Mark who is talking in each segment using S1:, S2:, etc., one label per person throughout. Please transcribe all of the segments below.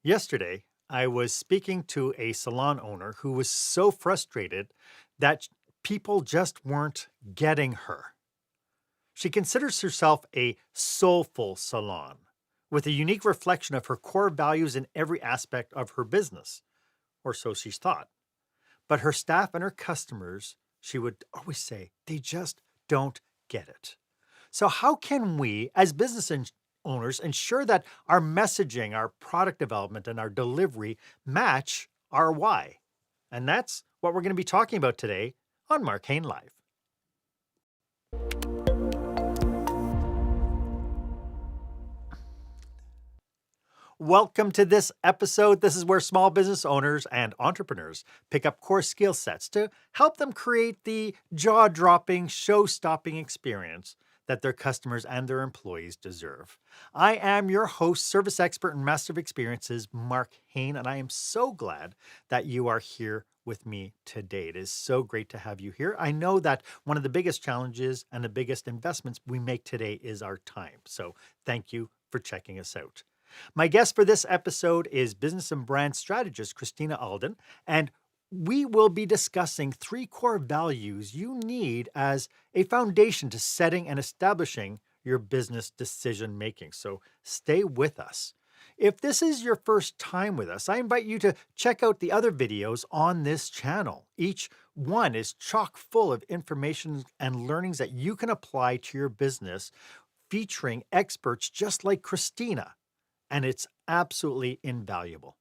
S1: Yesterday, I was speaking to a salon owner who was so frustrated that people just weren't getting her. She considers herself a soulful salon with a unique reflection of her core values in every aspect of her business, or so she's thought. But her staff and her customers, she would always say, they just don't get it. So, how can we, as owners, ensure that our messaging, our product development, and our delivery match our why? And that's what we're going to be talking about today on Marc Haine Live. Welcome to this episode. This is where small business owners and entrepreneurs pick up core skill sets to help them create the jaw dropping, show stopping experience that their customers and their employees deserve. I am your host, service expert, and master of experiences, Marc Haine, and I am so glad that you are here with me today. It is so great to have you here. I know that one of the biggest challenges and the biggest investments we make today is our time. So thank you for checking us out. My guest for this episode is business and brand strategist Christina Aldan, and we will be discussing 3 core values you need as a foundation to setting and establishing your business decision making. So stay with us. If this is your first time with us, I invite you to check out the other videos on this channel. Each one is chock full of information and learnings that you can apply to your business, featuring experts just like Christina. And it's absolutely invaluable.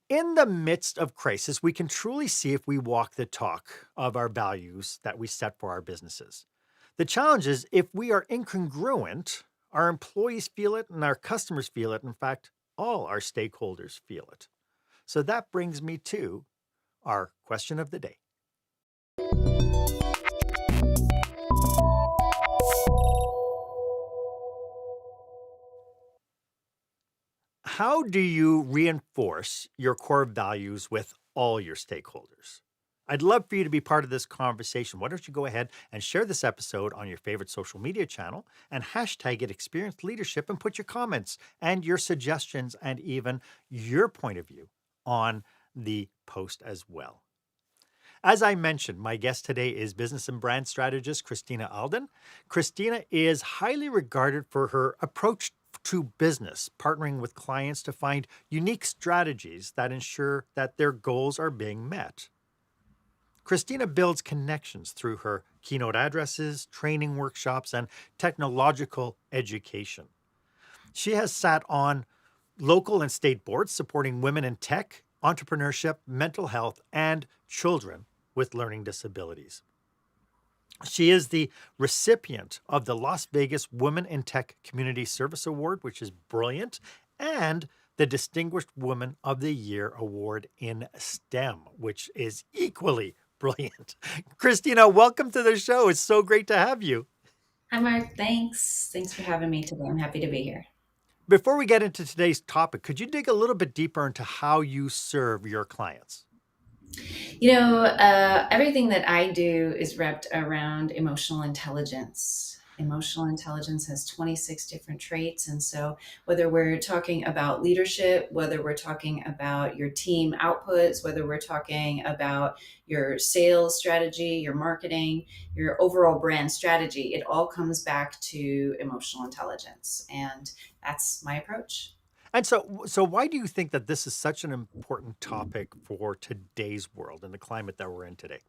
S1: In the midst of crisis, we can truly see if we walk the talk of our values that we set for our businesses. The challenge is if we are incongruent, our employees feel it and our customers feel it. In fact, all our stakeholders feel it. So that brings me to our question of the day. How do you reinforce your core values with all your stakeholders? I'd love for you to be part of this conversation. Why don't you go ahead and share this episode on your favorite social media channel and hashtag it experienced leadership and put your comments and your suggestions and even your point of view on the post as well. As I mentioned, my guest today is business and brand strategist Christina Aldan. Christina is highly regarded for her approach to business, partnering with clients to find unique strategies that ensure that their goals are being met. Christina builds connections through her keynote addresses, training workshops, and technological education. She has sat on local and state boards supporting women in tech, entrepreneurship, mental health, and children with learning disabilities. She is the recipient of the Las Vegas Women in Tech Community Service Award, which is brilliant, and the Distinguished Woman of the Year Award in STEM, which is equally brilliant. Christina, welcome to the show. It's so great to have you.
S2: Hi, Mark. Thanks. Thanks for having me today. I'm happy to be here.
S1: Before we get into today's topic, could you dig a little bit deeper into how you serve your clients?
S2: Everything that I do is wrapped around emotional intelligence. Emotional intelligence has 26 different traits. And so, whether we're talking about leadership, whether we're talking about your team outputs, whether we're talking about your sales strategy, your marketing, your overall brand strategy, it all comes back to emotional intelligence. And that's my approach.
S1: And so why do you think that this is such an important topic for today's world and the climate that we're in today?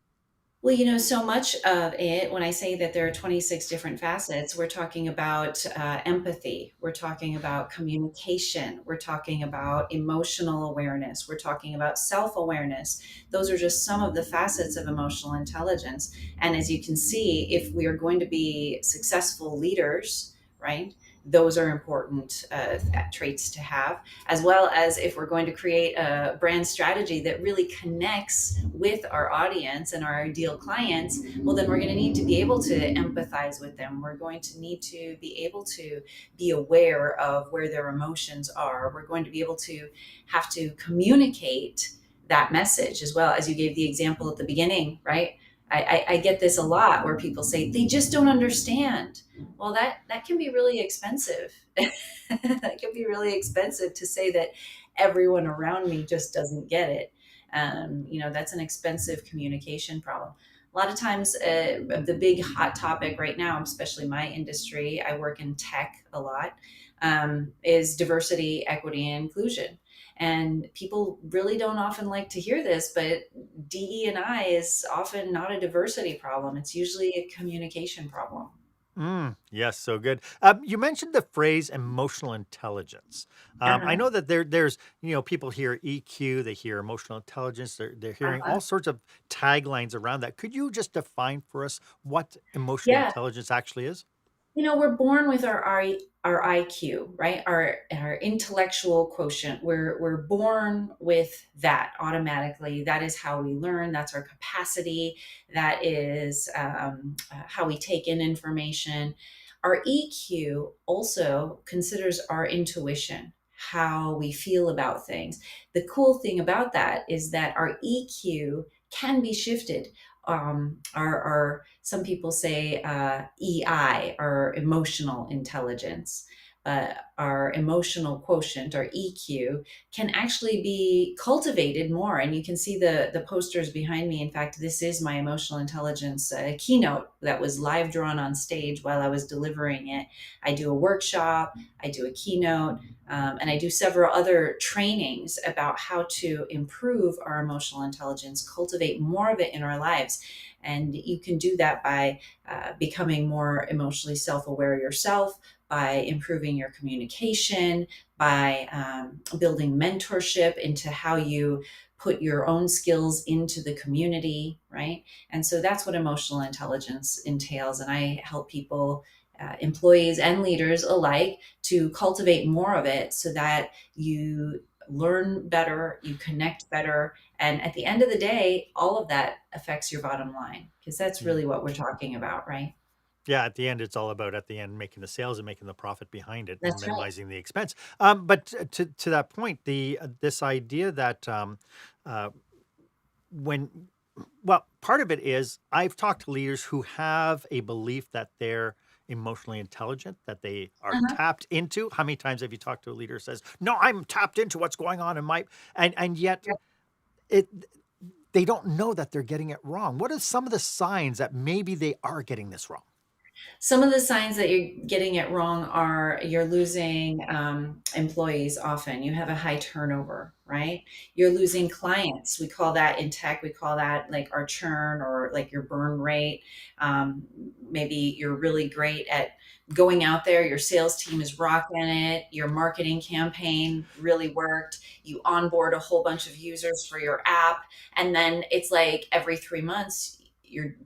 S2: Well, so much of it, when I say that there are 26 different facets, we're talking about empathy, we're talking about communication, we're talking about emotional awareness, we're talking about self awareness. Those are just some of the facets of emotional intelligence. And as you can see, if we are going to be successful leaders, right? Those are important traits to have, as well as if we're going to create a brand strategy that really connects with our audience and our ideal clients. Well, then we're going to need to be able to empathize with them. We're going to need to be able to be aware of where their emotions are. We're going to be able to have to communicate that message, as well as you gave the example at the beginning, right? I get this a lot where people say they just don't understand. Well, that can be really expensive. That can be really expensive to say that everyone around me just doesn't get it. That's an expensive communication problem. A lot of times, the big hot topic right now, especially my industry, I work in tech a lot, is diversity, equity, and inclusion. And people really don't often like to hear this, but DE&I is often not a diversity problem. It's usually a communication problem.
S1: Yes, so good. You mentioned the phrase emotional intelligence. I
S2: Uh-huh.
S1: know that there's people hear EQ, they hear emotional intelligence, they're hearing
S2: Uh-huh.
S1: all sorts of taglines around that. Could you just define for us what emotional
S2: Yeah.
S1: intelligence actually is?
S2: We're born with our IQ, right? Our intellectual quotient. We're born with that automatically. That is how we learn. That's our capacity. That is how we take in information. Our EQ also considers our intuition, how we feel about things. The cool thing about that is that our EQ can be shifted. Our some people say EI, or emotional intelligence. Our emotional quotient, our EQ, can actually be cultivated more. And you can see the posters behind me. In fact, this is my emotional intelligence keynote that was live drawn on stage while I was delivering it. I do a workshop, I do a keynote, and I do several other trainings about how to improve our emotional intelligence, cultivate more of it in our lives. And you can do that by becoming more emotionally self aware yourself, by improving your communication, by building mentorship into how you put your own skills into the community, right? And so that's what emotional intelligence entails. And I help people, employees and leaders alike, to cultivate more of it so that you learn better, you connect better, and at the end of the day, all of that affects your bottom line, because that's
S1: Yeah.
S2: really what we're talking about, right?
S1: Yeah, at the end, it's all about at the end making the sales and making the profit behind it and
S2: That's right.
S1: minimizing the expense. But to that point, the this idea that uh, when well, part of it is I've talked to leaders who have a belief that they're emotionally intelligent, that they are
S2: Uh-huh.
S1: tapped into. How many times have you talked to a leader who says, "No, I'm tapped into what's going on in my," and yet
S2: Yep.
S1: it they don't know that they're getting it wrong. What are some of the signs that maybe they are getting this wrong?
S2: Some of the signs that you're getting it wrong are you're losing employees often. You have a high turnover, right? You're losing clients. We call that in tech, we call that like our churn, or like your burn rate. Um, Maybe you're really great at going out there, your sales team is rocking it, your marketing campaign really worked, you onboard a whole bunch of users for your app, and then it's like every 3 months,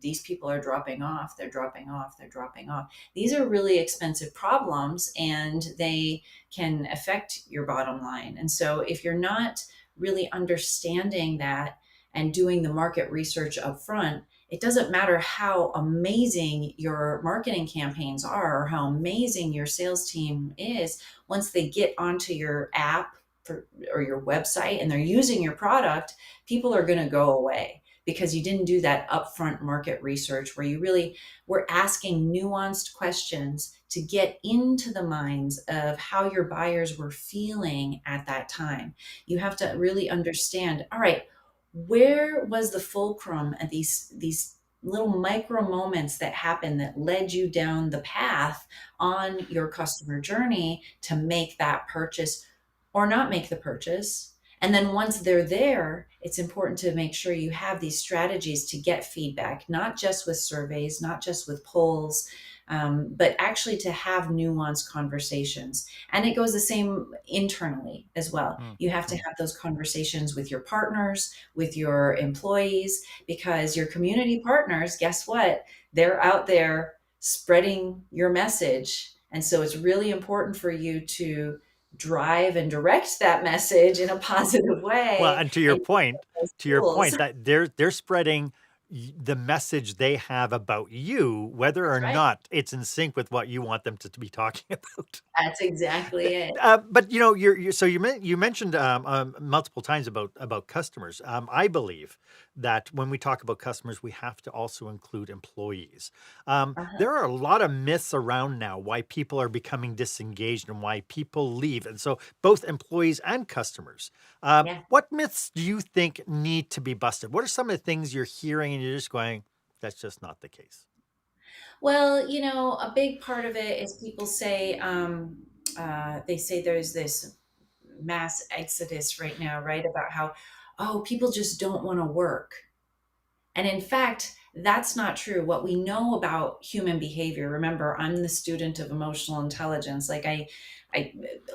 S2: these people are dropping off, they're dropping off, they're dropping off. These are really expensive problems, and they can affect your bottom line. And so if you're not really understanding that and doing the market research up front, it doesn't matter how amazing your marketing campaigns are or how amazing your sales team is. Once they get onto your app or your website and they're using your product, people are going to go away because you didn't do that upfront market research where you really were asking nuanced questions to get into the minds of how your buyers were feeling at that time. You have to really understand, all right, where was the fulcrum at these little micro moments that happened that led you down the path on your customer journey to make that purchase or not make the purchase. And then once they're there, it's important to make sure you have these strategies to get feedback, not just with surveys, not just with polls, but actually to have nuanced conversations. And it goes the same internally as well. You have to
S1: Mm-hmm.
S2: have those conversations with your partners, with your employees, because your community partners, guess what? They're out there spreading your message. And so it's really important for you to drive and direct that message in a positive
S1: Well,
S2: way
S1: and
S2: and use those
S1: to your
S2: tools.
S1: point that they're spreading the message they have about you, whether
S2: That's
S1: or
S2: right.
S1: not it's in sync with what you want them to be talking about.
S2: That's exactly it.
S1: But you mentioned multiple times about customers. I believe that when we talk about customers, we have to also include employees.
S2: Uh-huh.
S1: There are a lot of myths around now why people are becoming disengaged and why people leave. And so both employees and customers.
S2: Yeah.
S1: What myths do you think need to be busted? What are some of the things you're hearing and you're just going, that's just not the case?
S2: Well, a big part of it is people say, they say there's this mass exodus right now, right? About how, oh, people just don't want to work. And in fact, that's not true. What we know about human behavior, remember, I'm the student of emotional intelligence. I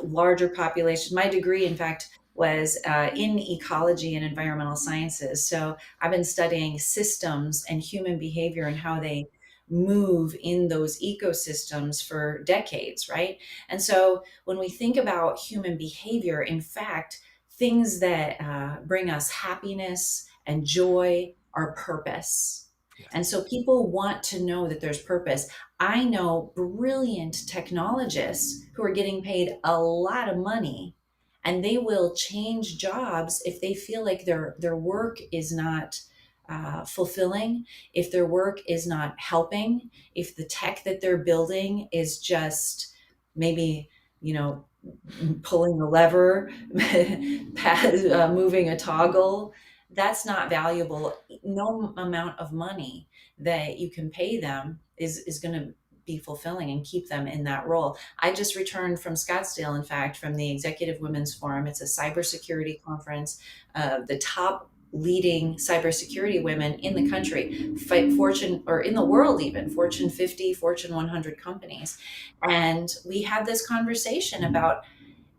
S2: larger population. My degree, in fact, was in ecology and environmental sciences. So I've been studying systems and human behavior and how they move in those ecosystems for decades, right? And so when we think about human behavior, in fact, things that bring us happiness and joy are purpose. And
S1: Yes.
S2: so people want to know that there's purpose. I know brilliant technologists who are getting paid a lot of money, and they will change jobs if they feel like their work is not fulfilling, if their work is not helping, if the tech that they're building is just maybe, you know, pulling a lever, moving a toggle, that's not valuable. No amount of money that you can pay them is going to be fulfilling and keep them in that role. I just returned from Scottsdale, in fact, from the Executive Women's Forum. It's a cybersecurity conference. The top leading cybersecurity women in the country, fight Fortune, or in the world, even Fortune 50, Fortune 100 companies. And we had this conversation about,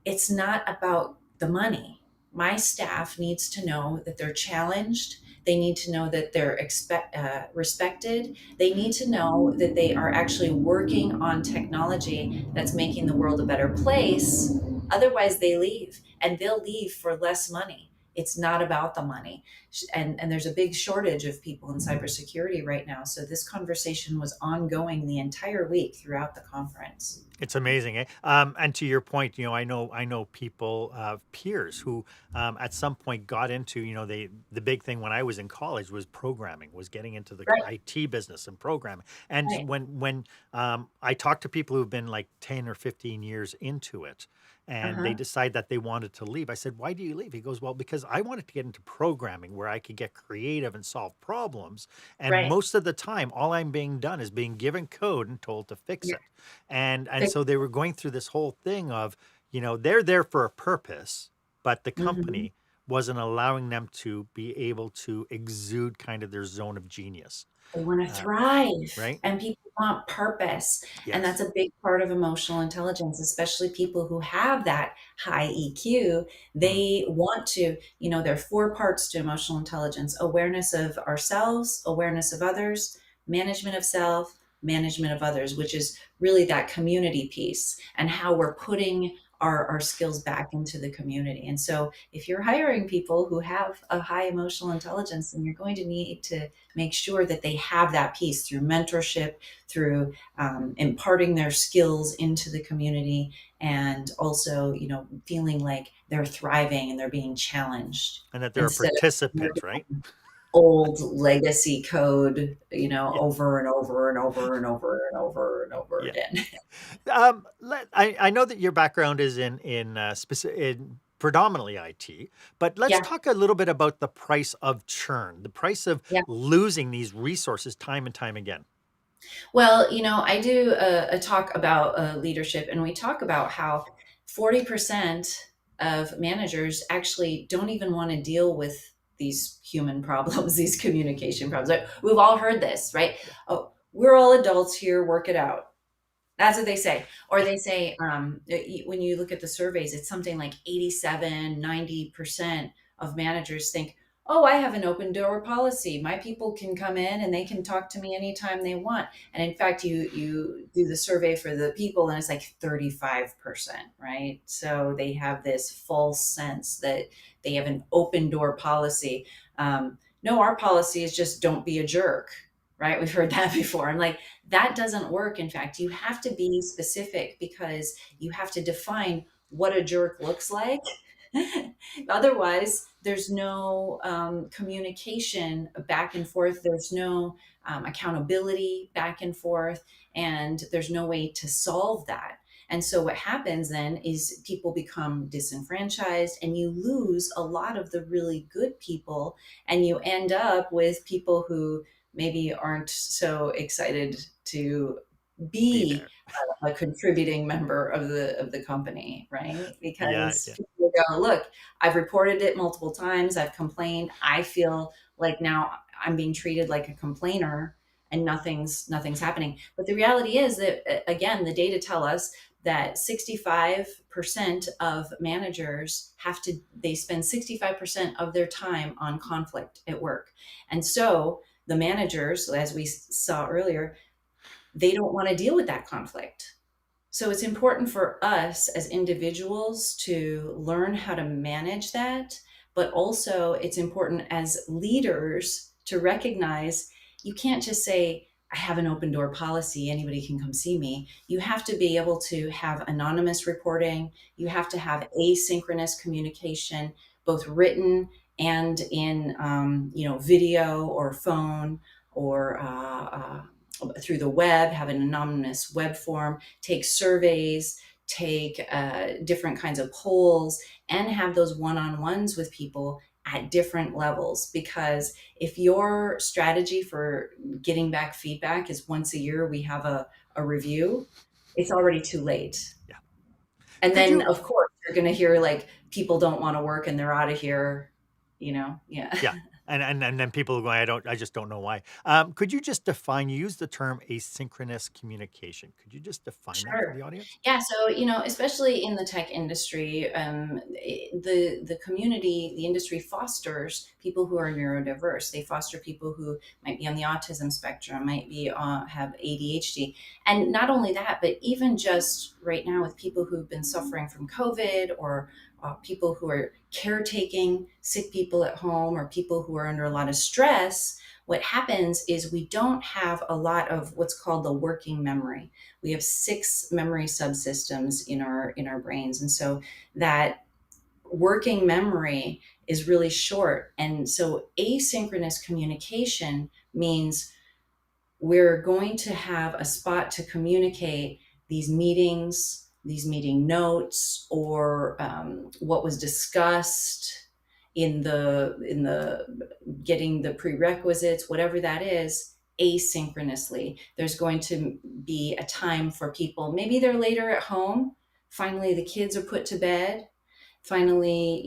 S2: it's not about the money. My staff needs to know that they're challenged. They need to know that they're respected. They need to know that they are actually working on technology that's making the world a better place. Otherwise, they leave, and they'll leave for less money. It's not about the money. And there's a big shortage of people in cybersecurity right now. So this conversation was ongoing the entire week throughout the conference.
S1: It's amazing, eh? And to your point, I know people, peers who, at some point got into, the big thing when I was in college was programming, was getting into the
S2: Right,
S1: IT business and programming. And
S2: right.
S1: when I talk to people who've been like 10 or 15 years into it, and they
S2: Uh-huh.
S1: decide that they wanted to leave, I said, "Why do you leave?" He goes, "Well, because I wanted to get into programming where I could get creative and solve problems. And
S2: Right.
S1: most of the time, all I'm being done is being given code and told to fix
S2: Yeah.
S1: it." And
S2: Fix
S1: so they were going through this whole thing of, they're there for a purpose, but the
S2: Mhm.
S1: company wasn't allowing them to be able to exude kind of their zone of genius.
S2: They wanna
S1: uh,
S2: thrive,
S1: right.
S2: and people want purpose, and that's
S1: Yes.
S2: a big part of emotional intelligence, especially people who have that high EQ.
S1: Mm.
S2: They want to, there are 4 parts to emotional intelligence: awareness of ourselves, awareness of others, management of self, management of others, which is really that community piece and how we're putting our skills back into the community. And so if you're hiring people who have a high emotional intelligence, then you're going to need to make sure that they have that piece through mentorship, through imparting their skills into the community, and also, feeling like they're thriving and they're being challenged
S1: And that they're a
S2: instead of
S1: participant, right?
S2: old legacy code,
S1: Yeah.
S2: over and over and over and over and over and over
S1: Yeah.
S2: again.
S1: I know that your background is in predominantly IT, but let's
S2: Yeah,
S1: talk a little bit about the price of churn, the price of
S2: yeah.
S1: losing these resources time and time again.
S2: Well, I do a talk about leadership, and we talk about how 40% of managers actually don't even want to deal with these human problems, these communication problems. Like, we've all heard this, right?
S1: Yeah.
S2: Oh, we're all adults here, work it out. That's what they say. Or
S1: Yeah.
S2: they say, when you look at the surveys, it's something like 87, 90% of managers think, oh, I have an open door policy. My people can come in and they can talk to me anytime they want. And in fact, you do the survey for the people and it's like 35%, right? So they have this false sense that they have an open door policy. No, our policy is just don't be a jerk, right? We've heard that before. I'm like, that doesn't work. In fact, you have to be specific because you have to define what a jerk looks like Otherwise, there's no communication back and forth. There's no accountability back and forth, and there's no way to solve that. And so, what happens then is people become disenfranchised, and you lose a lot of the really good people, and you end up with people who maybe aren't so excited to
S1: Be
S2: be
S1: there.
S2: a contributing member of the company, right?
S1: Yeah,
S2: Because
S1: yeah,
S2: people go, look, I've reported it multiple times, I've complained, I feel like now I'm being treated like a complainer and nothing's happening. But the reality is that again, the data tell us that 65% of managers they spend 65% of their time on conflict at work. And so the managers, as we saw earlier, they don't want to deal with that conflict. So it's important for us as individuals to learn how to manage that, but also it's important as leaders to recognize you can't just say, I have an open door policy, anybody can come see me. You have to be able to have anonymous reporting, you have to have asynchronous communication, both written and in video or phone or through the web, have an anonymous web form, take surveys, take different kinds of polls, and have those one-on-ones with people at different levels. Because if your strategy for getting back feedback is once a year we have a review, it's already too late.
S1: yeah.
S2: And
S1: Could
S2: then
S1: you
S2: of course you're going to hear like people don't want to work and they're out of here, yeah.
S1: Yeah. And then people are going, I just don't know why. Could you just define, you use the term asynchronous communication. Could you just define that for
S2: Sure.
S1: the audience?
S2: Yeah. So, especially in the tech industry, the community, the industry fosters people who are neurodiverse. They foster people who might be on the autism spectrum, might be have ADHD, and not only that, but even just right now with people who've been suffering from COVID or people who are caretaking sick people at home or people who are under a lot of stress. What happens is we don't have a lot of what's called the working memory. We have 6 memory subsystems in our brains, and so that working memory is really short. And so asynchronous communication means we're going to have a spot to communicate these meetings, these meeting notes, or what was discussed in the getting the prerequisites, whatever that is, asynchronously. There's going to be a time for people. Maybe they're later at home. Finally, the kids are put to bed. Finally,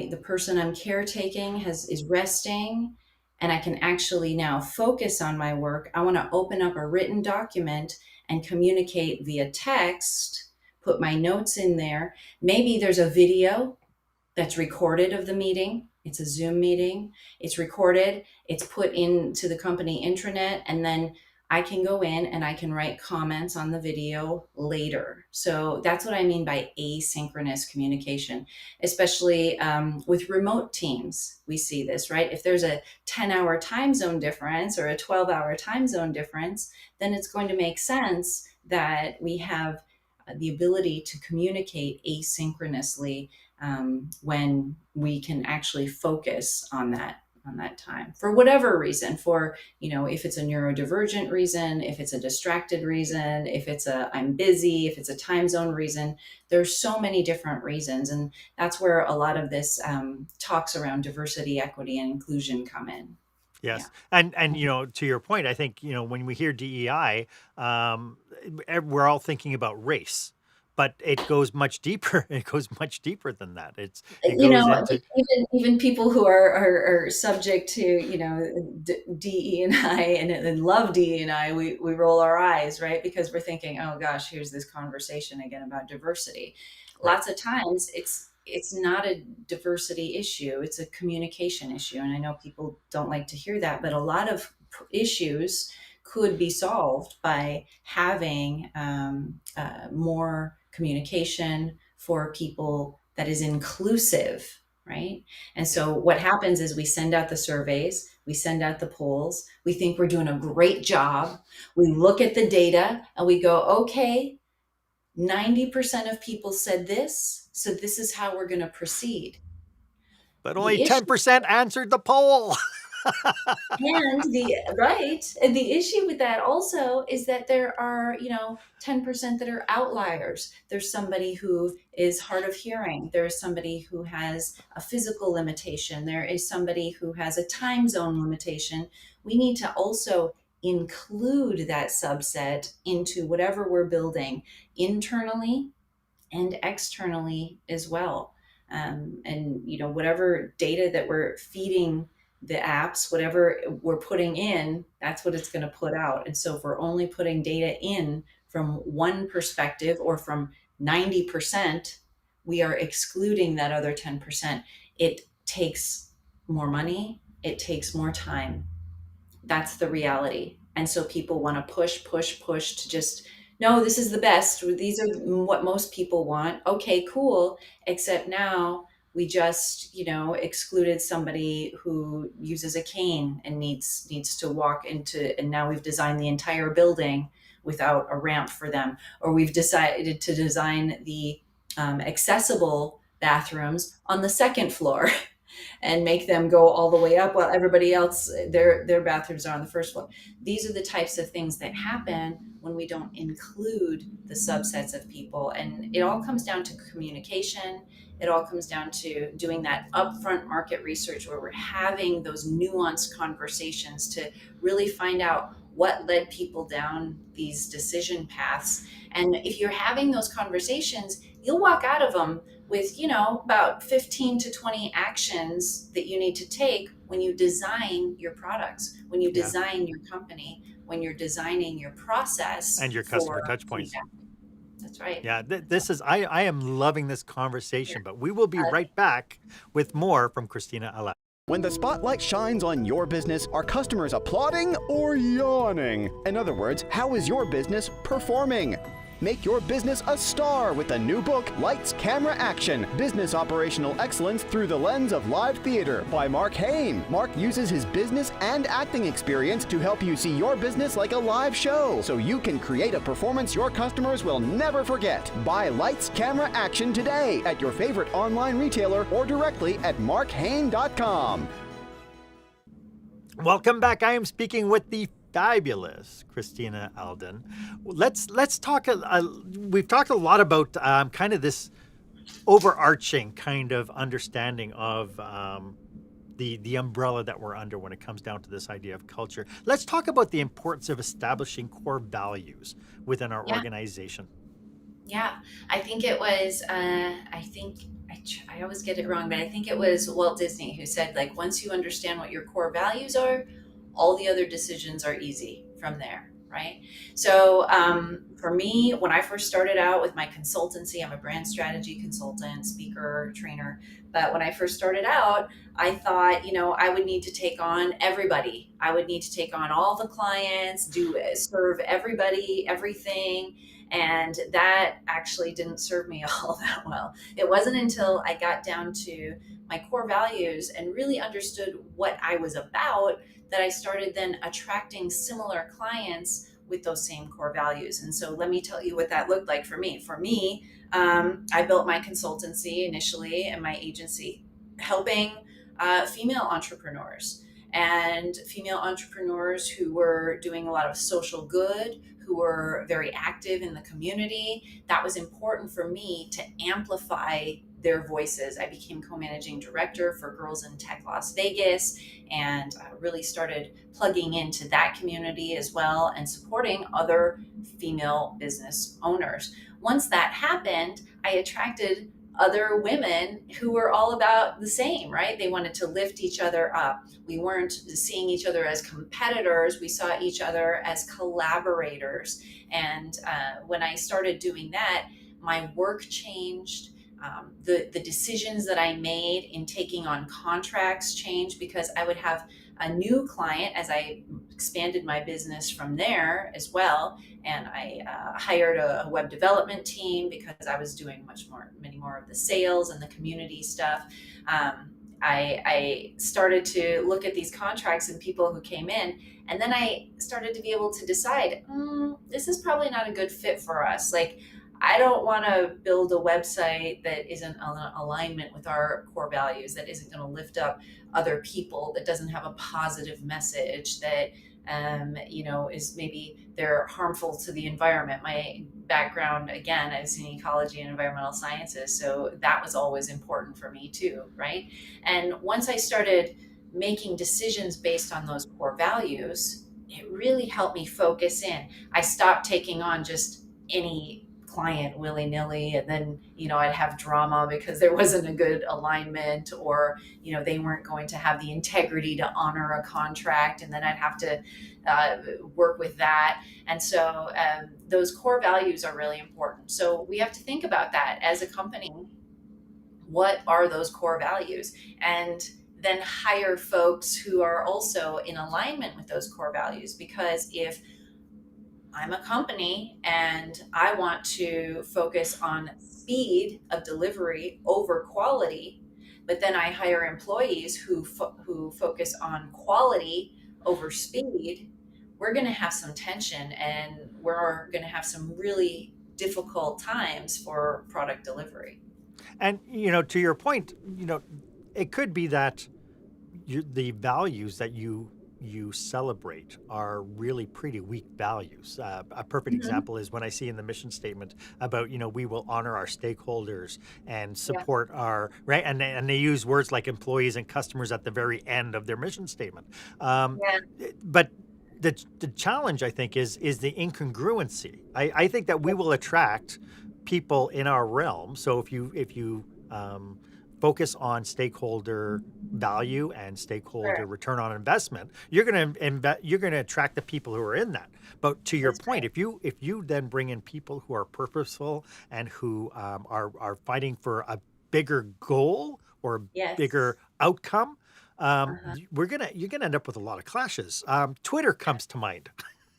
S2: the person I'm caretaking is resting, and I can actually now focus on my work. I want to open up a written document and communicate via text, put my notes in there. Maybe there's a video that's recorded of the meeting. It's a Zoom meeting. It's recorded. It's put into the company intranet, and then I can go in and I can write comments on the video later. So that's what I mean by asynchronous communication, especially with remote teams. We see this, right? If there's a 10-hour time zone difference or a 12-hour time zone difference, then it's going to make sense that we have the ability to communicate asynchronously when we can actually focus on that time for whatever reason, for if it's a neurodivergent reason, if it's a distracted reason, if it's a I'm busy, if it's a time zone reason. There's so many different reasons, and that's where a lot of this talks around diversity, equity, and inclusion come in. Yeah.
S1: Yes. And to your point, I think, when we hear DEI, we're all thinking about race, but it goes much deeper. It goes much deeper than that. It goes into
S2: Even people who are subject to DE and I and love DE and I, we roll our eyes, right? Because we're thinking, oh gosh, here's this conversation again about diversity.
S1: right.
S2: Lots of times it's not a diversity issue, it's a communication issue. And I know people don't like to hear that, but a lot of issues could be solved by having more communication for people that is inclusive, right? And
S1: Yeah.
S2: so what happens is we send out the surveys, we send out the polls, we think we're doing a great job, we look at the data and we go, okay, 90% of people said this, so this is how we're going to proceed.
S1: But only
S2: The issue
S1: 10% answered the poll.
S2: And the right, and the issue with that also is that there are, 10% that are outliers. There's somebody who is hard of hearing. There is somebody who has a physical limitation. There is somebody who has a time zone limitation. We need to also include that subset into whatever we're building internally and externally as well. And whatever data that we're feeding the apps, whatever we're putting in, that's what it's going to put out. And so if we're only putting data in from one perspective or from 90%, we are excluding that other 10%. It takes more money, it takes more time. That's the reality. And so people want to push, push, push to just, no, this is the best. These are what most people want. Okay, cool. Except now we just, excluded somebody who uses a cane and needs to walk into, and now we've designed the entire building without a ramp for them, or we've decided to design the accessible bathrooms on the second floor and make them go all the way up while everybody else their bathrooms are on the first floor. These are the types of things that happen when we don't include the subsets of people, and it all comes down to communication. It all comes down to doing that upfront market research where we're having those nuanced conversations to really find out what led people down these decision paths. And if you're having those conversations, you'll walk out of them with about 15 to 20 actions that you need to take when you design your products, when you
S1: Yeah.
S2: design your company, when you're designing your process
S1: And your
S2: for
S1: customer touch points.
S2: feedback. That's right.
S1: Yeah, this is, I am loving this conversation, but we will be right back with more from Christina Aldan.
S3: When the spotlight shines on your business, are customers applauding or yawning? In other words, how is your business performing? Make your business a star with the new book, Lights, Camera, Action, Business Operational Excellence Through the Lens of Live Theater by Marc Haine. Marc uses his business and acting experience to help you see your business like a live show, so you can create a performance your customers will never forget. Buy Lights, Camera, Action today at your favorite online retailer or directly at marchaine.com.
S1: Welcome back. I am speaking with the fabulous Christina Aldan. Let's talk. We've talked a lot about kind of this overarching kind of understanding of the umbrella that we're under when it comes down to this idea of culture. Let's talk about the importance of establishing core values within our organization.
S2: Yeah, I think it was, I always get it wrong, but I think it was Walt Disney who said, like, once you understand what your core values are, all the other decisions are easy from there, right? So for me, when I first started out with my consultancy, I'm a brand strategy consultant, speaker, trainer. But when I first started out, I thought, I would need to take on everybody. I would need to take on all the clients, serve everybody, everything. And that actually didn't serve me all that well. It wasn't until I got down to my core values and really understood what I was about that I started then attracting similar clients with those same core values. And so let me tell you what that looked like for me. For me, I built my consultancy initially and my agency helping female entrepreneurs and female entrepreneurs who were doing a lot of social good, who were very active in the community. That was important for me to amplify their voices. I became co-managing director for Girls in Tech Las Vegas and really started plugging into that community as well and supporting other female business owners. Once that happened, I attracted other women who were all about the same, right? They wanted to lift each other up. We weren't seeing each other as competitors. We saw each other as collaborators. And when I started doing that, my work changed. The decisions that I made in taking on contracts changed because I would have a new client as I expanded my business from there as well. And I hired a web development team because I was doing many more of the sales and the community stuff. I started to look at these contracts and people who came in, and then I started to be able to decide, this is probably not a good fit for us. Like, I don't want to build a website that isn't in alignment with our core values, that isn't going to lift up other people, that doesn't have a positive message, that is maybe they're harmful to the environment. My background, again, I was in ecology and environmental sciences, so that was always important for me too, right? And once I started making decisions based on those core values, it really helped me focus in. I stopped taking on just any client willy-nilly, and then I'd have drama because there wasn't a good alignment, or they weren't going to have the integrity to honor a contract, and then I'd have to work with that. And so those core values are really important, so we have to think about that as a company. What are those core values? And then hire folks who are also in alignment with those core values, because if I'm a company and I want to focus on speed of delivery over quality, but then I hire employees who focus on quality over speed, we're going to have some tension, and we're going to have some really difficult times for product delivery.
S1: And to your point, it could be that the values that you celebrate are really pretty weak values. A perfect
S2: Mhm.
S1: example is when I see in the mission statement about we will honor our stakeholders and
S2: Yeah.
S1: support our right, and they use words like employees and customers at the very end of their mission statement. Um,
S2: Yeah.
S1: but the challenge, I think, is the incongruency. I think that we will attract people in our realm. So if you focus on stakeholder value and stakeholder
S2: Right.
S1: return on investment, you're going to attract the people who are in that. But to your
S2: That's
S1: point,
S2: right.
S1: if you then bring in people who are purposeful and who are fighting for a bigger goal or a
S2: Yes.
S1: bigger outcome,
S2: Uh-huh.
S1: you're gonna end up with a lot of clashes. Twitter comes to mind.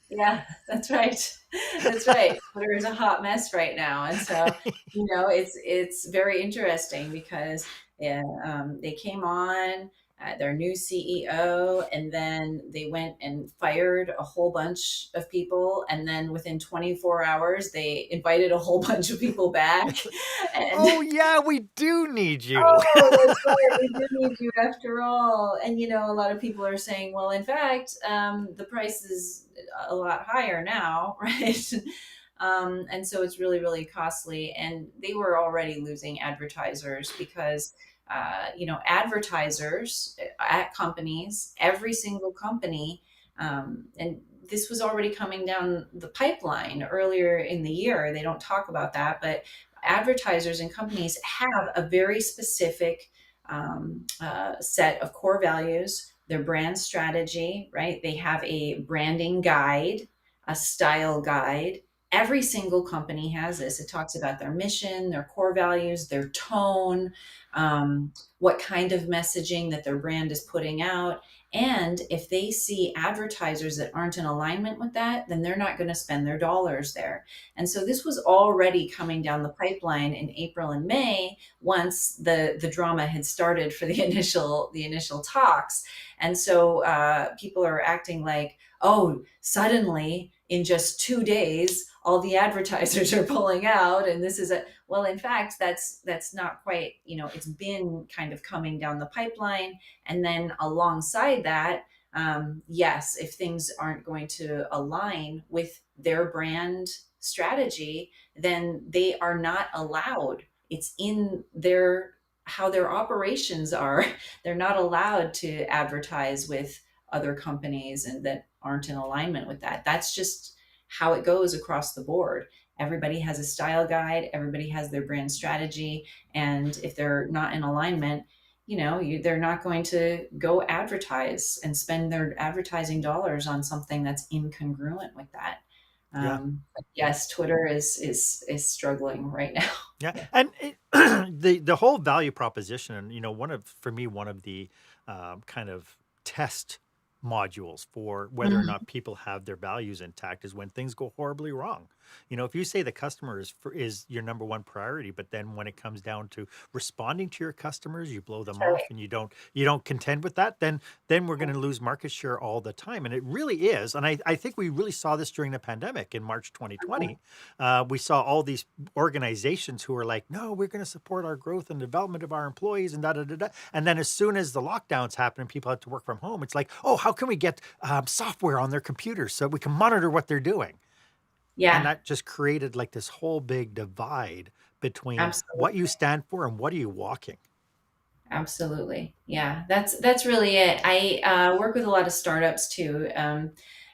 S2: Yeah, that's right. That's right. Twitter is a hot mess right now, and so it's very interesting because yeah, they came on their new CEO, and then they went and fired a whole bunch of people, and then within 24 hours they invited a whole bunch of people back, and
S1: Oh yeah, we do need you.
S2: oh, that's right. We do need you after all. And a lot of people are saying, well, in fact, the price is a lot higher now, right? And so it's really, really costly. And they were already losing advertisers because, advertisers at companies, every single company, and this was already coming down the pipeline earlier in the year. They don't talk about that, but advertisers and companies have a very specific set of core values, their brand strategy, right? They have a branding guide, a style guide. Every single company has this. It talks about their mission, their core values, their tone, what kind of messaging that their brand is putting out. And if they see advertisers that aren't in alignment with that, then they're not going to spend their dollars there. And so this was already coming down the pipeline in April and May, once the drama had started for the initial talks. And so people are acting like, oh, suddenly in just 2 days, all the advertisers are pulling out, and this is a well. In fact, that's not quite. It's been kind of coming down the pipeline, and then alongside that, yes, if things aren't going to align with their brand strategy, then they are not allowed. It's in their how their operations are. They're not allowed to advertise with other companies and that aren't in alignment with that. That's just how it goes across the board. Everybody has a style guide, everybody has their brand strategy, and if they're not in alignment, they're not going to go advertise and spend their advertising dollars on something that's incongruent with that.
S1: Yeah,
S2: But
S1: yeah,
S2: yes, Twitter is struggling right now.
S1: yeah.
S2: Yeah.
S1: And the whole value proposition, and one of the kind of test modules for whether or
S2: Mhm.
S1: not people have their values intact is when things go horribly wrong. If you say the customer is your number one priority, but then when it comes down to responding to your customers, you blow them off
S2: Right.
S1: and you don't contend with that, then we're going to lose market share all the time. And it really is. And I think we really saw this during the pandemic in March 2020. We saw all these organizations who were like, no, we're going to support our growth and development of our employees and da da da da. And then as soon as the lockdowns happened and people had to work from home, it's like, oh, how can we get software on their computers so we can monitor what they're doing? And
S2: Yeah,
S1: that just created like this whole big divide between what you
S2: absolutely.
S1: stand for and what are you walking.
S2: Absolutely. Yeah, that's really it. I work with a lot of startups too.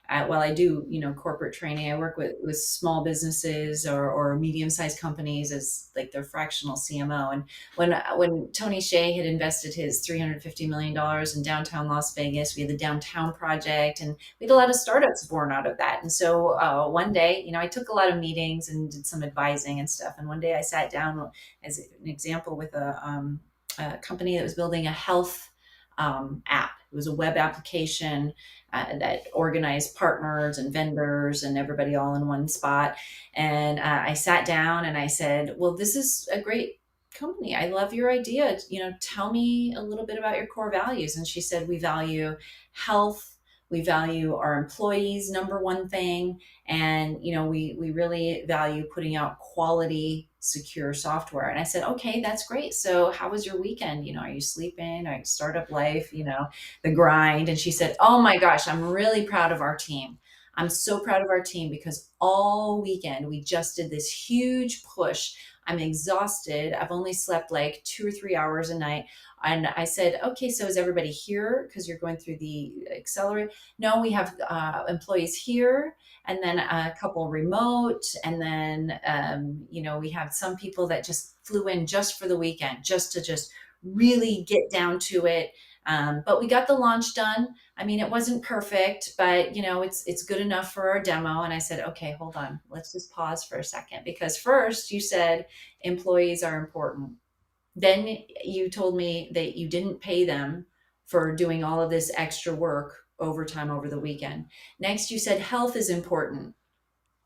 S2: While I do, corporate training, I work with small businesses or medium-sized companies as like their fractional CMO. And when Tony Hsieh had invested his $350 million in downtown Las Vegas, we had the downtown project, and we had a lot of startups born out of that. And so one day, I took a lot of meetings and did some advising and stuff. And one day I sat down as an example with a company that was building a health app. It was a web application that organized partners and vendors and everybody all in one spot. And I sat down and I said, "Well, this is a great company. I love your idea. Tell me a little bit about your core values." And she said, "We value health. We value our employees, number one thing, and we really value putting out quality secure software." And I said, "Okay, that's great. So how was your weekend? Are you sleeping? Are you startup life, the grind?" And she said, "Oh my gosh, I'm really proud of our team. I'm so proud of our team because all weekend we just did this huge push. I'm exhausted. I've only slept like 2 or 3 hours a night." And I said, "Okay, so is everybody here? Because you're going through the accelerator." "No, we have employees here, and then a couple remote, and then we have some people that just flew in just for the weekend, just really get down to it. But we got the launch done. I mean, it wasn't perfect, but it's good enough for our demo." And I said, "Okay, hold on, let's just pause for a second, because first you said employees are important. Then you told me that you didn't pay them for doing all of this extra work overtime over the weekend. Next, you said health is important.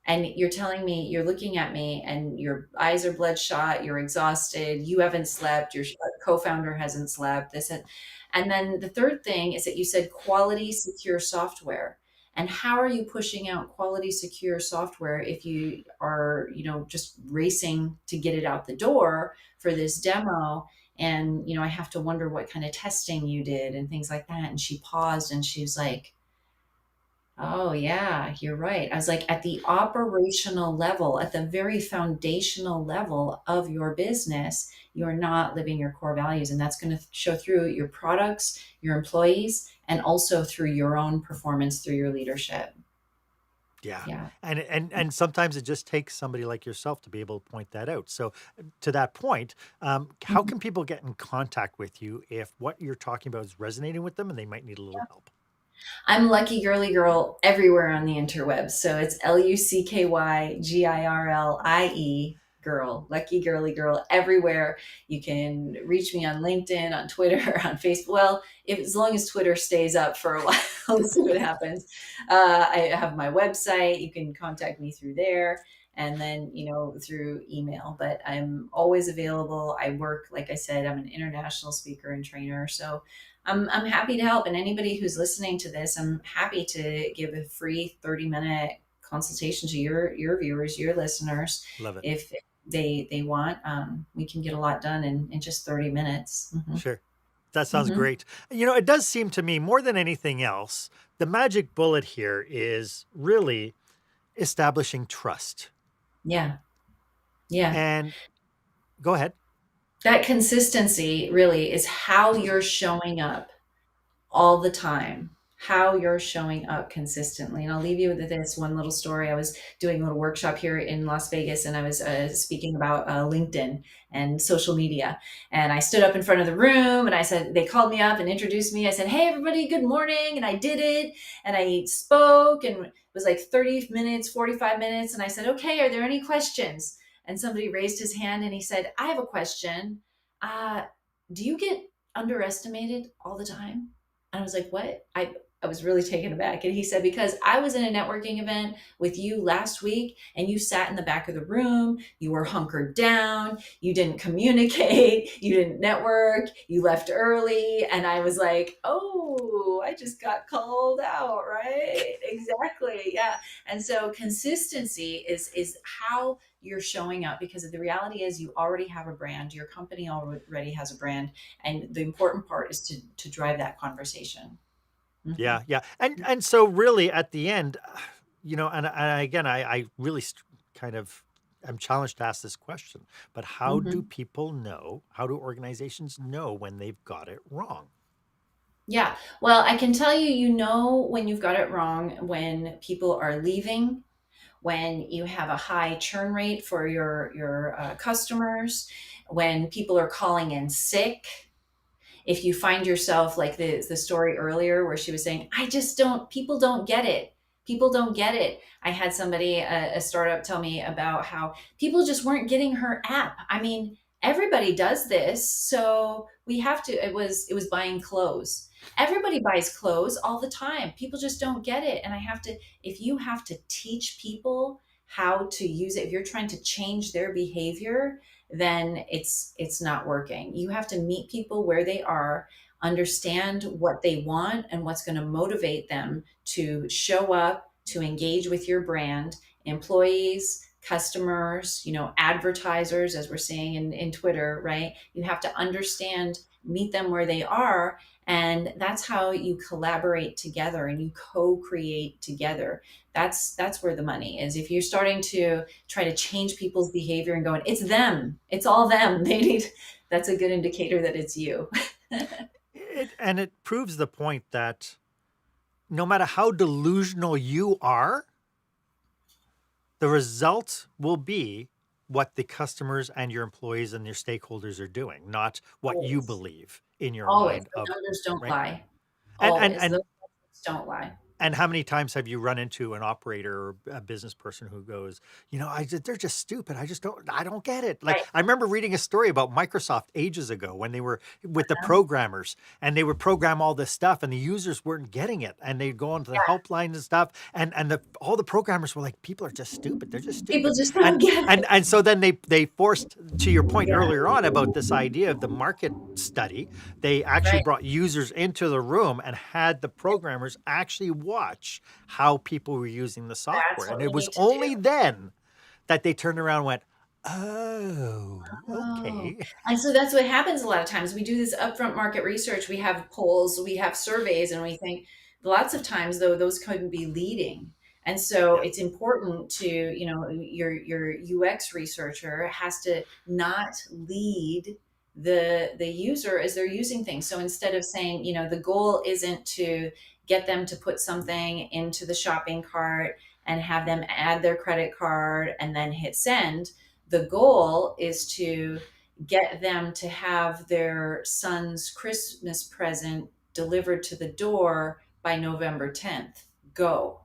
S2: And you're telling me, you're looking at me and your eyes are bloodshot, you're exhausted, you haven't slept, your co-founder hasn't slept, and then the third thing is that you said quality secure software. And how are you pushing out quality secure software if you are, just racing to get it out the door for this demo? And I have to wonder what kind of testing you did and things like that." And she paused and she was like, "Oh, yeah, you're right." I was like, "At the operational level, at the very foundational level of your business, you're not living your core values. And that's going to show through your products, your employees, and also through your own performance, through your leadership."
S1: Yeah.
S2: Yeah.
S1: And sometimes it just takes somebody like yourself to be able to point that out. So to that point, how
S2: Mhm.
S1: can people get in contact with you if what you're talking about is resonating with them and they might need a little help?
S2: I'm Lucky Girly Girl everywhere on the interwebs. So it's LuckyGirlie girl, Lucky Girly Girl everywhere. You can reach me on LinkedIn, on Twitter, on Facebook. Well, as long as Twitter stays up for a while, we'll see what happens. I have my website. You can contact me through there. And then, through email, but I'm always available. I work, like I said, I'm an international speaker and trainer. So I'm happy to help. And anybody who's listening to this, I'm happy to give a free 30-minute consultation to your viewers, your listeners,
S1: Love it.
S2: if they want. We can get a lot done in just 30 minutes.
S1: Sure. That sounds
S2: Hmm.
S1: great. It does seem to me more than anything else, the magic bullet here is really establishing trust.
S2: Yeah. Yeah.
S1: And go ahead.
S2: That consistency really is how you're showing up all the time, how you're showing up consistently. And I'll leave you with this one little story. I was doing a little workshop here in Las Vegas, and I was speaking about LinkedIn and social media. And I stood up in front of the room and I said, they called me up and introduced me. I said, "Hey, everybody, good morning." And I did it, and I spoke, and it was like 30 minutes, 45 minutes. And I said, "Okay, are there any questions?" And somebody raised his hand and he said, "I have a question. Uh, do you get underestimated all the time?" And I was like, "What?" I was really taken aback. And he said, because I was in a networking event with you last week and you sat in the back of the room, you were hunkered down, you didn't communicate, you didn't network, you left early. And I was like, oh, I just got called out, right? Exactly. Yeah. And so consistency is how you're showing up, because the reality is you already have a brand, your company already has a brand, and the important part is to drive that conversation.
S1: Yeah, yeah. And so really at the end, and again, I really kind of am challenged to ask this question, but how do
S2: Mm-hmm.
S1: people know, how do organizations know when they've got it wrong?
S2: Yeah. Well, I can tell you, when you've got it wrong, when people are leaving, when you have a high churn rate for your customers, when people are calling in sick. If you find yourself like the story earlier where she was saying, I just don't, people don't get it. People don't get it. I had somebody, a startup, tell me about how people just weren't getting her app. I mean, everybody does this, so we have to. It was buying clothes. Everybody buys clothes all the time. People just don't get it, and I have to. If you have to teach people how to use it, if you're trying to change their behavior, then it's not working. You have to meet people where they are, understand what they want and what's going to motivate them to show up, to engage with your brand, employees, customers, advertisers, as we're seeing in Twitter, right? You have to understand, meet them where they are, and that's how you collaborate together and you co-create together. That's where the money is. If you're starting to try to change people's behavior and going, it's them, it's all them, they need, that's a good indicator that it's you.
S1: And it proves the point that no matter how delusional you are, the result will be what the customers and your employees and your stakeholders are doing, not what you
S2: Always.
S1: believe in your
S2: Always.
S1: mind
S2: The
S1: of,
S2: numbers don't
S1: right?
S2: lie.
S1: And and
S2: Always.
S1: and
S2: Those numbers don't lie.
S1: And how many times have you run into an operator or a business person who goes, they're just stupid. I don't get it. Like,
S2: Right.
S1: I remember reading a story about Microsoft ages ago when they were with the programmers and they would program all this stuff and the users weren't getting it. And they'd go onto the
S2: Yeah.
S1: helpline and stuff. And all the programmers were like, people are just stupid. They're just
S2: People
S1: stupid.
S2: just
S1: And
S2: don't get
S1: and
S2: it.
S1: and so then they forced, to your point
S2: Yeah.
S1: earlier on about this idea of the market study, they actually
S2: Right.
S1: brought users into the room and had the programmers actually watch how people were using the
S2: That's
S1: software. And
S2: what
S1: it
S2: we
S1: was
S2: need to do.
S1: only then that they turned around and went, oh,
S2: Oh,
S1: okay.
S2: and so that's what happens a lot of times. We do this upfront market research. We have polls, we have surveys, and we think lots of times though those could be leading. And so
S1: Yeah.
S2: it's important to, your UX researcher has to not lead the user as they're using things. So instead of saying, the goal isn't to get them to put something into the shopping cart and have them add their credit card and then hit send, the goal is to get them to have their son's Christmas present delivered to the door by November 10th. Go.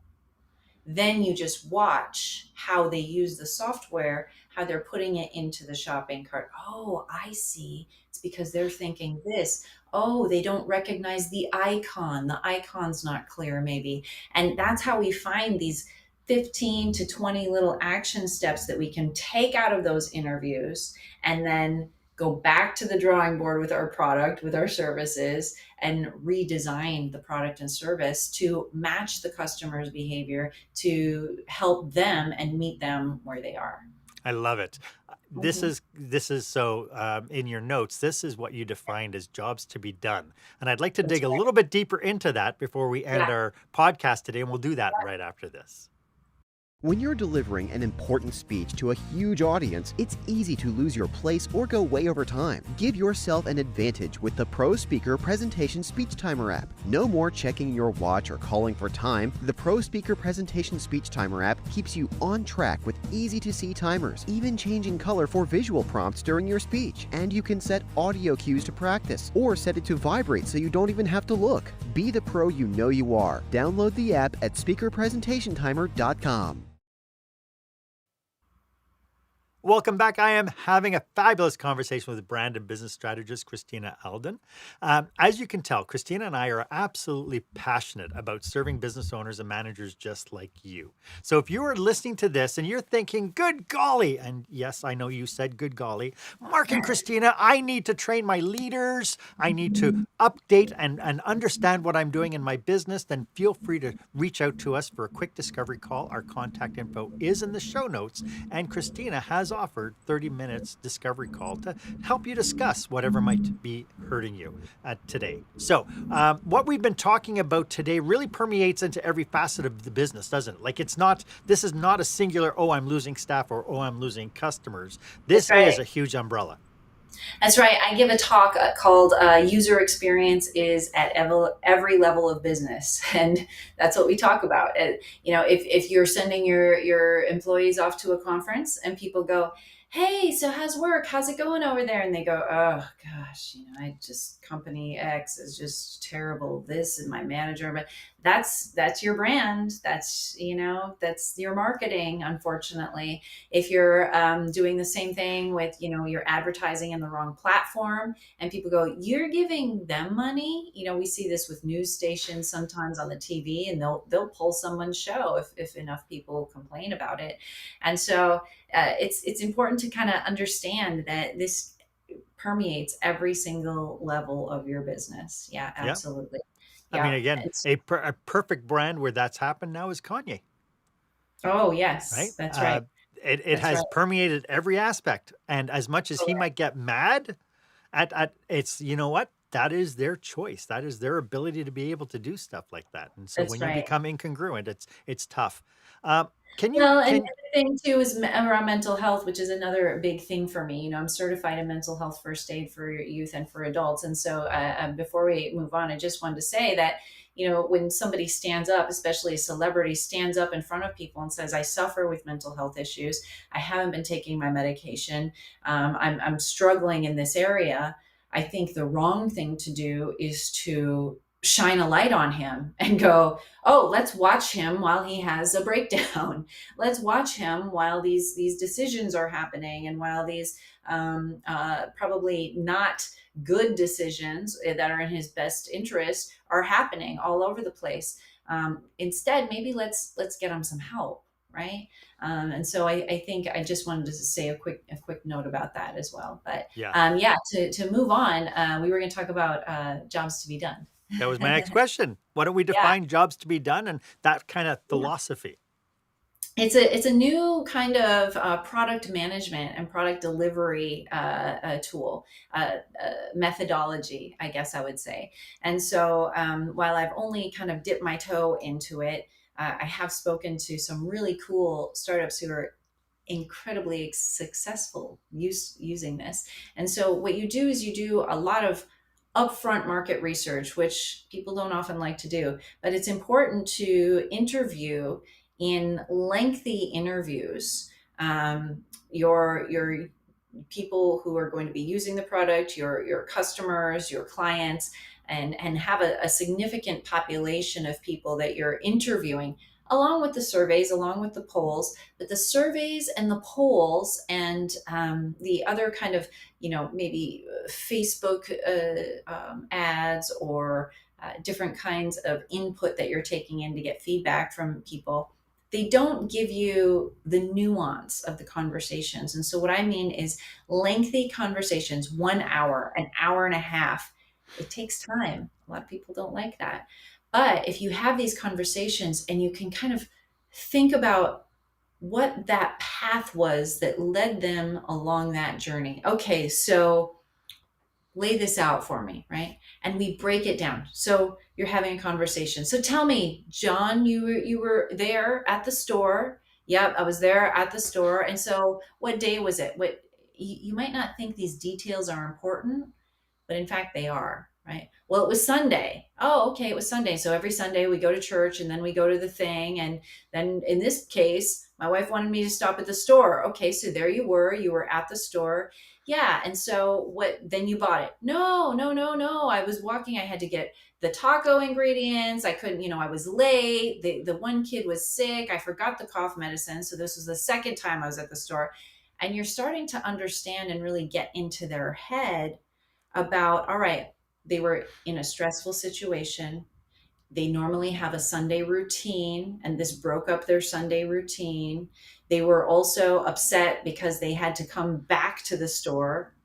S2: Then you just watch how they use the software, how they're putting it into the shopping cart. Oh, I see. It's because they're thinking this. Oh, they don't recognize the icon. The icon's not clear, maybe. And that's how we find these 15 to 20 little action steps that we can take out of those interviews and then go back to the drawing board with our product, with our services, and redesign the product and service to match the customer's behavior, to help them and meet them where they are.
S1: I love it. This
S2: Mhm.
S1: is this is so in your notes, this is what you defined as jobs to be done. And I'd like to
S2: That's
S1: dig a
S2: right.
S1: little bit deeper into that before we
S2: Yeah.
S1: end our podcast today, and we'll do that right after this.
S3: When you're delivering an important speech to a huge audience, it's easy to lose your place or go way over time. Give yourself an advantage with the Pro Speaker Presentation Speech Timer app. No more checking your watch or calling for time. The Pro Speaker Presentation Speech Timer app keeps you on track with easy-to-see timers, even changing color for visual prompts during your speech. And you can set audio cues to practice, or set it to vibrate so you don't even have to look. Be the pro you know you are. Download the app at speakerpresentationtimer.com.
S1: Welcome back. I am having a fabulous conversation with brand and business strategist Christina Aldan. As you can tell, Christina and I are absolutely passionate about serving business owners and managers just like you. So if you are listening to this and you're thinking, good golly, and yes, I know you said good golly, Marc and Christina, I need to train my leaders, I need to update and understand what I'm doing in my business, then feel free to reach out to us for a quick discovery call. Our contact info is in the show notes, and Christina has offered 30 minutes discovery call to help you discuss whatever might be hurting you today. So what we've been talking about today really permeates into every facet of the business, doesn't it? Like this is not a singular, oh, I'm losing staff or oh, I'm losing customers. This
S2: That's right.
S1: is a huge umbrella.
S2: That's right. I give a talk called User Experience is at every level of business. And that's what we talk about. If you're sending your employees off to a conference and people go, hey, so how's work? How's it going over there? And they go, oh gosh, company X is just terrible. This is my manager. But that's your brand. That's your marketing, unfortunately. If you're doing the same thing with, your advertising in the wrong platform and people go, you're giving them money. We see this with news stations sometimes on the TV, and they'll pull someone's show if enough people complain about it. And so it's important to kind of understand that this permeates every single level of your business. Yeah, absolutely.
S1: I mean, again, a perfect brand where that's happened now is Kanye.
S2: Oh, yes,
S1: right?
S2: That's right.
S1: It has permeated every aspect. And as much as he might get mad at it's, you know what? That is their choice. That is their ability to be able to do stuff like that. And so
S2: That's
S1: when
S2: right.
S1: you become incongruent, it's tough.
S2: And the thing too is around mental health, which is another big thing for me. I'm certified in mental health first aid for youth and for adults. And so before we move on, I just wanted to say that, when somebody stands up, especially a celebrity stands up in front of people and says, I suffer with mental health issues. I haven't been taking my medication. I'm struggling in this area. I think the wrong thing to do is to shine a light on him and go, oh, let's watch him while he has a breakdown. Let's watch him while these decisions are happening and while these probably not good decisions that are in his best interest are happening all over the place. Instead, maybe let's get him some help, right? And so I think I just wanted to say a quick note about that as well. But to move on, we were going to talk about jobs to be done.
S1: That was my next question. Why don't we define jobs to be done and that kind of philosophy?
S2: It's a new kind of product management and product delivery tool, methodology, I guess I would say. And so while I've only kind of dipped my toe into it, I have spoken to some really cool startups who are incredibly successful using this. And so what you do is you do a lot of upfront market research, which people don't often like to do, but it's important to interview in lengthy interviews your people who are going to be using the product, your customers, your clients, and have a significant population of people that you're interviewing, along with the surveys, along with the polls. But the surveys and the polls and the other kind of, maybe Facebook ads or different kinds of input that you're taking in to get feedback from people, they don't give you the nuance of the conversations. And so what I mean is lengthy conversations, 1 hour, an hour and a half. It takes time. A lot of people don't like that. But if you have these conversations and you can kind of think about what that path was that led them along that journey. Okay, so lay this out for me, right? And we break it down. So you're having a conversation. So tell me, John, you were there at the store. Yep, I was there at the store. And so what day was it? You might not think these details are important, but in fact they are, right? Well, it was Sunday. Oh, okay, it was Sunday. So every Sunday we go to church and then we go to the thing. And then in this case, my wife wanted me to stop at the store. Okay, so there you were at the store. Yeah. And so then you bought it. No. I was walking. I had to get the taco ingredients. I couldn't, I was late. The one kid was sick. I forgot the cough medicine. So this was the second time I was at the store. And you're starting to understand and really get into their head about, all right, they were in a stressful situation. They normally have a Sunday routine, and this broke up their Sunday routine. They were also upset because they had to come back to the store.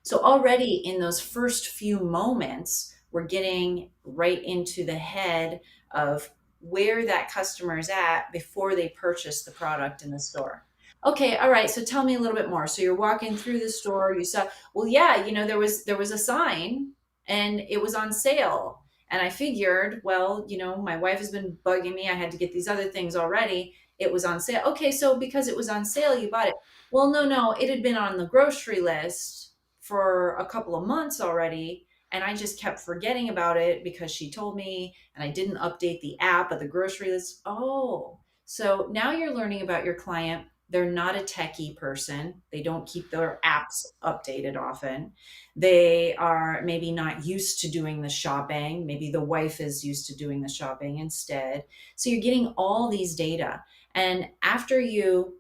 S2: So, already in those first few moments, we're getting right into the head of where that customer is at before they purchase the product in the store. Okay, all right. So tell me a little bit more. So you're walking through the store, you saw, well, yeah, there was a sign and it was on sale. And I figured, well, my wife has been bugging me. I had to get these other things already. It was on sale. Okay, so because it was on sale, you bought it. Well, no, no, it had been on the grocery list for a couple of months already. And I just kept forgetting about it because she told me, and I didn't update the app of the grocery list. Oh, so now you're learning about your client. They're not a techie person. They don't keep their apps updated often. They are maybe not used to doing the shopping. Maybe the wife is used to doing the shopping instead. So you're getting all these data. And after you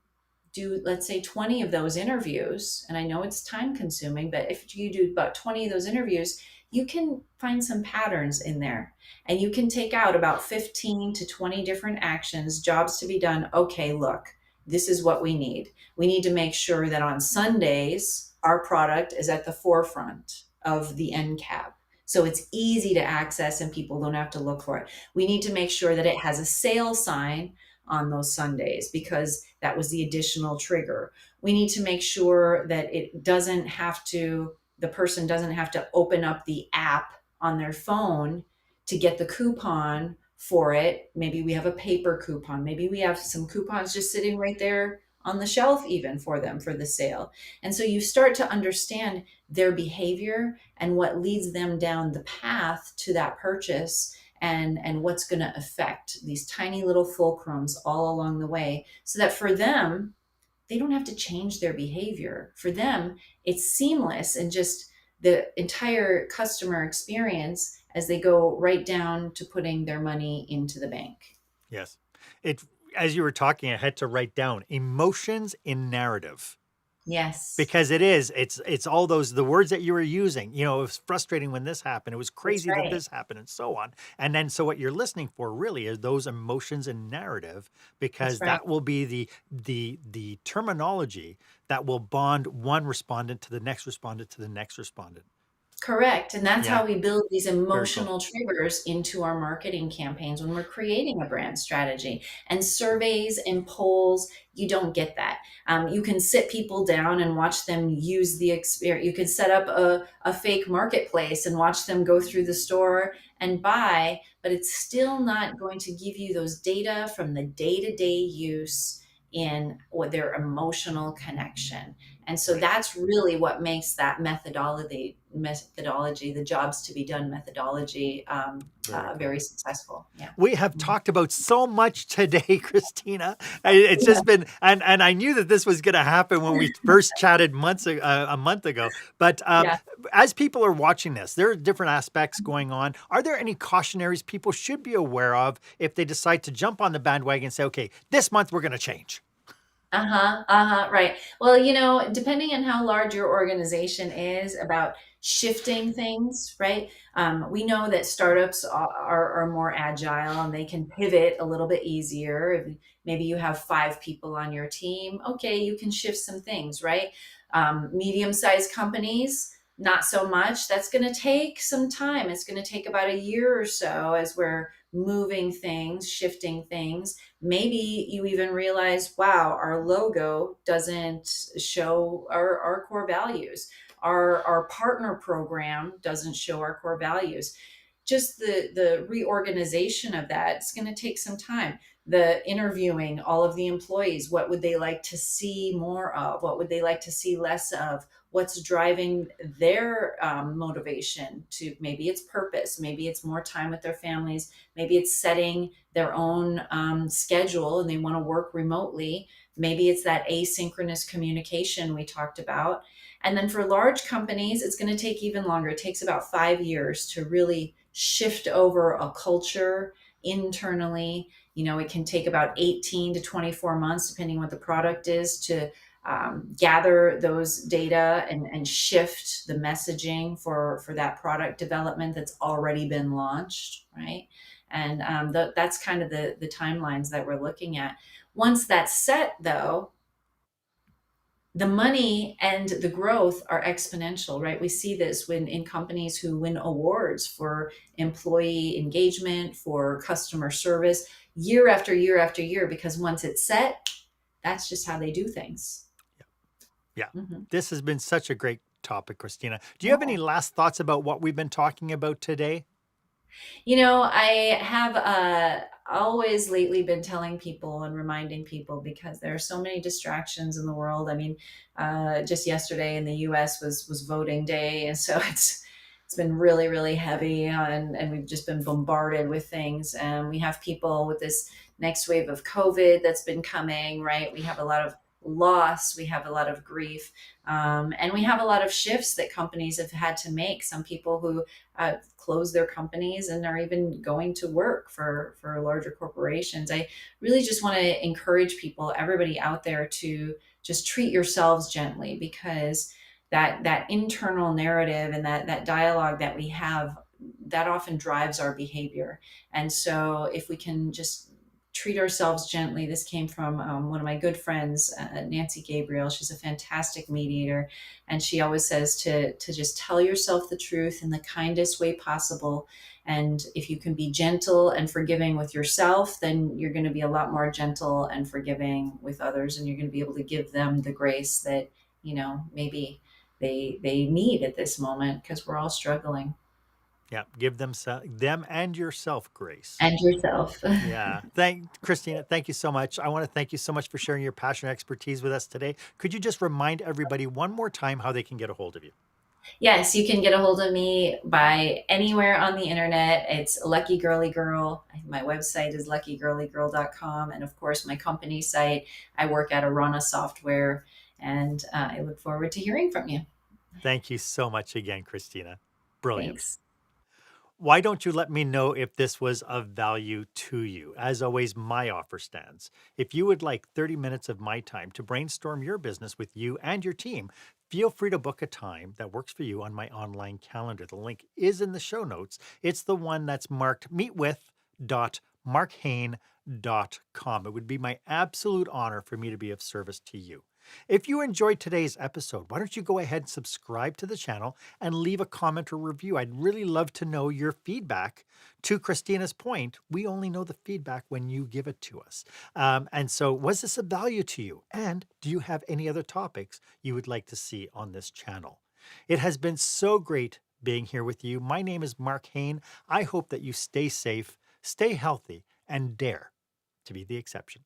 S2: do, let's say, 20 of those interviews, and I know it's time consuming, but if you do about 20 of those interviews, you can find some patterns in there, and you can take out about 15 to 20 different actions, jobs to be done. Okay, look, this is what we need. We need to make sure that on Sundays, our product is at the forefront of the end cap. So it's easy to access and people don't have to look for it. We need to make sure that it has a sale sign on those Sundays because that was the additional trigger. We need to make sure that the person doesn't have to open up the app on their phone to get the coupon for it. Maybe we have a paper coupon. Maybe we have some coupons just sitting right there on the shelf even for them for the sale. And so you start to understand their behavior and what leads them down the path to that purchase, and what's going to affect these tiny little fulcrums all along the way, so that for them, they don't have to change their behavior. For them, it's seamless and just the entire customer experience as they go right down to putting their money into the bank.
S1: Yes. It, as you were talking, I had to write down emotions in narrative.
S2: Yes.
S1: Because it's all those, the words that you were using, it was frustrating when this happened. It was crazy that this happened and so on. And then, so what you're listening for really is those emotions and narrative, because that will be the terminology that will bond one respondent to the next respondent to the next respondent.
S2: Correct. And that's how we build these emotional triggers into our marketing campaigns when we're creating a brand strategy. And surveys and polls, you don't get that. You can sit people down and watch them use the experience. You can set up a fake marketplace and watch them go through the store and buy, but it's still not going to give you those data from the day-to-day use in what their emotional connection. And so that's really what makes that methodology, the jobs to be done methodology, very successful. Yeah.
S1: We have talked about so much today, Christina. It's just been, and I knew that this was going to happen when we first chatted a month ago. But as people are watching this, there are different aspects going on. Are there any cautionaries people should be aware of if they decide to jump on the bandwagon and say, okay, this month we're going to change?
S2: Right. Well, depending on how large your organization is, about shifting things, right? We know that startups are more agile and they can pivot a little bit easier. If maybe you have 5 people on your team, okay, you can shift some things, right? Medium-sized companies, not so much. That's going to take some time. It's going to take about a year or so as we're moving things, shifting things. Maybe you even realize, wow, our logo doesn't show our core values. Our partner program doesn't show our core values. Just the reorganization of that, it's going to take some time. The interviewing all of the employees, what would they like to see more of? What would they like to see less of? What's driving their motivation to, maybe it's purpose, maybe it's more time with their families, maybe it's setting their own schedule and they want to work remotely. Maybe it's that asynchronous communication we talked about. And then for large companies, it's going to take even longer. It takes about 5 years to really shift over a culture internally. It can take about 18 to 24 months, depending what the product is, to gather those data and shift the messaging for that product development that's already been launched, right? And that's kind of the timelines that we're looking at. Once that's set, though, the money and the growth are exponential, right? We see this when in companies who win awards for employee engagement, for customer service, year after year after year, because once it's set, that's just how they do things.
S1: Yeah.
S2: Mhm.
S1: This has been such a great topic, Christina. Do you have any
S2: Yeah.
S1: last thoughts about what we've been talking about today?
S2: I have always lately been telling people and reminding people, because there are so many distractions in the world. I mean, just yesterday in the U.S. was voting day, and so it's been really really heavy, and we've just been bombarded with things. And we have people with this next wave of COVID that's been coming. Right, we have a lot of loss, we have a lot of grief, and we have a lot of shifts that companies have had to make. Some people who close their companies and are even going to work for larger corporations. I really just want to encourage people, everybody out there, to just treat yourselves gently, because that internal narrative and that dialogue that we have, that often drives our behavior. And so if we can just treat ourselves gently. This came from one of my good friends, Nancy Gabriel. She's a fantastic mediator, and she always says to just tell yourself the truth in the kindest way possible. And if you can be gentle and forgiving with yourself, then you're going to be a lot more gentle and forgiving with others, and you're going to be able to give them the grace that maybe they need at this moment, because we're all struggling.
S1: Yeah, give them and yourself grace.
S2: And yourself.
S1: Yeah. Christina, thank you so much. I want to thank you so much for sharing your passion and expertise with us today. Could you just remind everybody one more time how they can get a hold of you?
S2: Yes, you can get a hold of me by anywhere on the internet. It's Lucky Girly Girl. My website is luckygirlygirl.com. And of course, my company site. I work at Arana Software, and I look forward to hearing from you.
S1: Thank you so much again, Christina. Brilliant.
S2: Thanks.
S1: Why don't you let me know if this was of value to you? As always, my offer stands. If you would like 30 minutes of my time to brainstorm your business with you and your team, feel free to book a time that works for you on my online calendar. The link is in the show notes. It's the one that's marked meetwith.markhaine.com. It would be my absolute honor for me to be of service to you. If you enjoyed today's episode, why don't you go ahead and subscribe to the channel and leave a comment or review? I'd really love to know your feedback. To Christina's point, we only know the feedback when you give it to us. And so, was this of value to you? And do you have any other topics you would like to see on this channel? It has been so great being here with you. My name is Marc Haine. I hope that you stay safe, stay healthy, and dare to be the exception.